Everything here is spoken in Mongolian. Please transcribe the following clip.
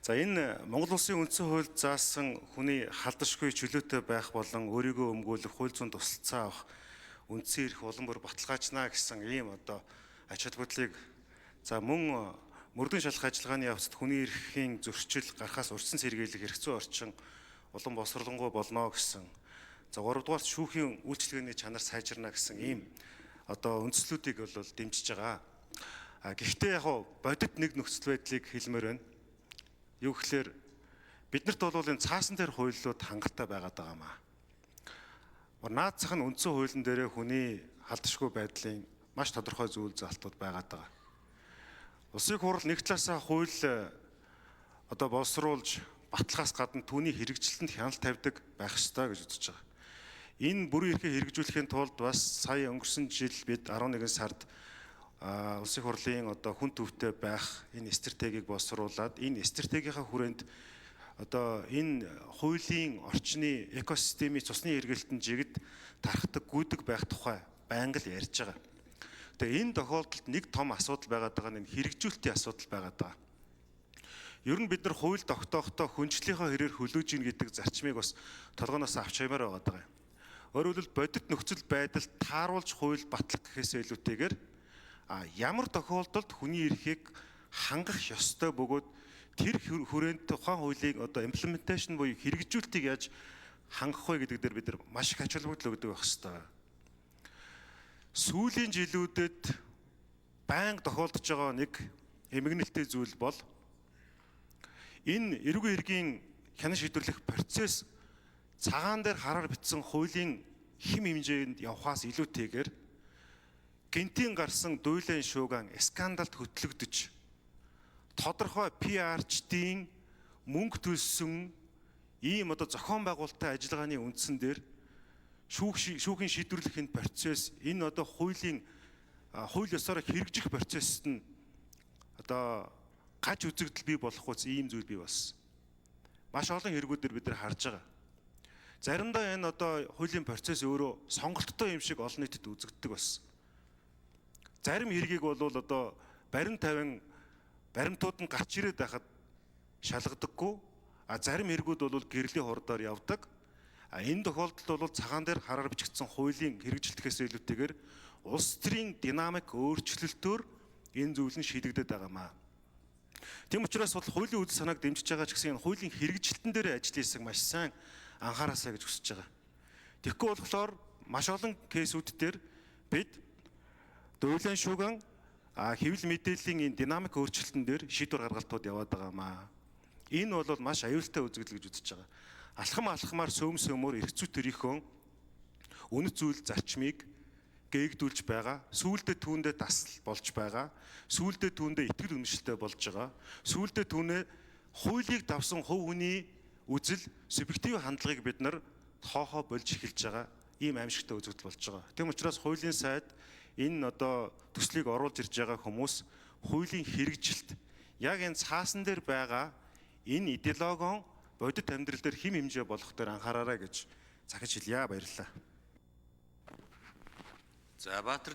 За энэ Монгол Улсын үндсэн хуульд заасан хүний халдашгүй чөлөөтэй байх болон өөрийгөө өмгөөлөх хууль зүйн тусалцаа авах үндсэн эрх улам бүр баталгаажна гэсэн ийм ач холбогдлыг мөн мөрдөн шалах ажиллагааны явцад хүний эрхийн зөрчил гарахаас урьдчилан сэргийлэх эрх зүйн орчин улам босрлонгуй болно гэсэн. За 3 дугаар шүүхийн үйлчилгээний чанар сайжирна гэсэн ийм үндслүүдийг бол дэмжиж байгаа. Гэхдээ бодит нэг нөхцөл байдлыг хэлмээр байна. Юу гэхээр биднэрт бол энэ цаасан дээр хуулиуд хангалттай байгаад байгаа маа. Наад зах нь үндсэн хуулийн дээрээ хүний халдшгүй байдлын маш тодорхой зүйл залтууд байгаад байгаа. Улсын хурал нэг талаасаа хууль боловсруулж баталгаас гадна түүний хэрэгжилтэнд хяналт тавьдаг байх ёстой гэж үзэж байгаа. Энэ бүрэн эрхийг хэрэгжүүлэхийн тулд бас сая өнгөрсөн жил бид 11 сард Улсын хурлын хүн төвтэй байх энэ стратегийг боловсруулад энэ стратегийнхаа хүрээнд энэ хуулийн орчны экосистемийн цусны эргэлтэн жигд тархдаг гүйдэг байх тухай байнга л ярьж байгаа. Тэгээ энэ тохиолдолд нэг том асуудал байгаад байгаа нь хэрэгжүүлэлтийн асуудал байгаад байгаа. Ер нь бид нар хууль тогтоохдоо хүнчлэлийнхаа хэрээр хөлөөж ийн гэдэг зарчмыг бас толгоноос авч хаймаар байгаа даа. Өөрөөр хэлбэл бодит нөхцөл байдалд тааруулж хууль батлах гэхээсээ илүүтэйгээр ямар тохиолдолд хүний эрхийг хангах ёстой бөгөөд тэр хүрээнд тухайн хуулийг имплементашн буюу хэрэгжүүлэлтийг яаж хангах вэ гэдэг дээр бид нар маш их ач холбогдол өгдөг байх ёстой. Сүүлийн жилүүдэд байнга тохиолдож байгаа нэг эмгэнэлтэй зүйл бол энэ эрүүгийн эргийн хянан шийдвэрлэх процесс цагаан дээр хараар бичсэн хуулийн хэм хэмжээнд явхаас илүүтэйгээр гинтийн гарсан дуйлан шууган скандалд хөтлөгдөж тодорхой PR-чдын мөнгө төлсөн ийм зохион байгуулалтын ажиллагааны үндсэн дээр шүүхийн шийдвэрлэх энэ процесс энэ хууль ёсоор хэрэгжих процессд нь гаж үзэгдэл бий болохгүйц ийм зүйл бий болсон. Маш олон хэрэгүүдээр бид нар харж байгаа. Заримдаа энэ хуулийн процесс өөрөө сонголттой юм шиг олон нийтэд үзэгддэг болсон. Зарим хэргийг бол баримт тавин баримтууд нь гарч ирээд байхад шалгадаггүй. Зарим хэрэгүүд бол гэрлийн хурдаар явдаг. Энэ тохиолдолд бол цагаан дээр хараар бичигдсэн хуулийн хэрэгжилтэхээс илүүтэйгээр улс төрийн динамик өөрчлөлтөөр энэ зүйл нь шийдэгдээд байгаамаа. Тийм учраас бол хуулийн үйл санааг дэмжиж байгаа ч гэсэн энэ хуулийн хэрэгжилтэн дээр ажил хийсэг маш сайн анхаараасаа гэж хүсэж байгаа. Тэгэхгүй болохоор маш олон кейсүүд дээр бид дуйлан шууган хэвлэл мэдээллийн энэ динамик өөрчлөлтөн дээр шийдвэр гаргалтууд яваад байгаамаа. Энэ бол маш аюултай үзэгдэл гэж үзэж байгаа. Алхамаар сөмөөр эрх зүй төрийнхөө үнэт зүйл зарчмыг гээгдүүлж байгаа. Сүүлдээ түүндээ дасал болж байгаа. Сүүлдээ түүндээ итгэл үнэмшилтэй болж байгаа. Сүүлдээ түүнээ хуулийг давсан хувь хүний үзэл субъектив хандлагыг бид нар тоохоо болж эхэлж байгаа. Ийм аимшигтай үзэгдэл болж байгаа. Тийм учраас хуулийн сайд энэ төслийг оруулж ирж байгаа хүмүүс хуулийн хэрэгжилт яг энэ цаасан дээр байгаа энэ идеологион бодит амьдрал дээр хэм хэмжээ болох дээр анхаараарай гэж захиж хэлье. Баярлалаа. За Баатар